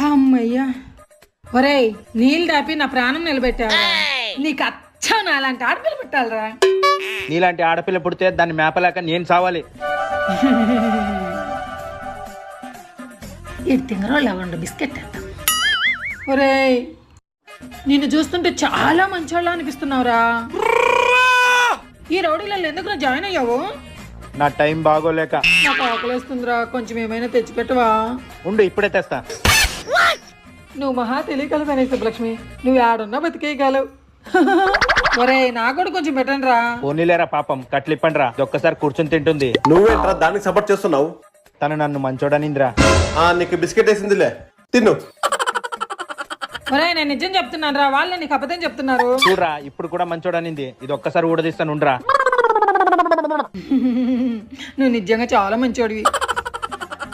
అమ్మయ్యా. ఒరేయ్, నీళ్ళు దాపి నా ప్రాణం నిలబెట్టావా? నీకు అచ్చా నాలాంటి ఆడపిల్ల పెట్టాలరా. నీలాంటి ఆడపిల్ల పుడితే దాన్ని మేపలేక నేను సావాలి. ఇది తింగరోళ్ళు అవ్వండి, బిస్కెట్ వేద్దాం. ఒరేయ్, నిన్ను చూస్తుంటే చాలా మంచోళ్ళ అనిపిస్తున్నావురా. ఈ రౌడీలలో ఎందుకు జాయిన్ అయ్యావు? నా టైం బాగోలేక. నాకు ఆకలేస్తుందిరా, కొంచెం ఏమైనా తెచ్చిపెట్టవా? ఉండు, ఇప్పుడే తెస్తా. నువ్వు మహా తెలియగలదనే సుబ్బలక్ష్మి, నువ్వు ఆడున్నా బతికేయగలవు. ఒరే, నాకు కూడా కొంచెం పెట్టండి రా. పోనీలేరా పాపం, కట్లిప్పండి రా. ఒక్కసారి కూర్చొని తింటుంది. నువ్వేంట్రా దానికి సపోర్ట్ చేస్తున్నావు? తను నన్ను మంచోడనిందిరా. నీకు బిస్కెట్ వేసిందిలే, తిను. ఒరే, నేను నిజం చెప్తున్నాను రా, వాళ్ళు నీకు అబద్ధం చెప్తున్నారు. చూడరా, ఇప్పుడు కూడా మంచోడనింది. ఇది ఒక్కసారి ఊడదీస్తాను, ఉండరా. నువ్వు నిజంగా చాలా మంచోడివి.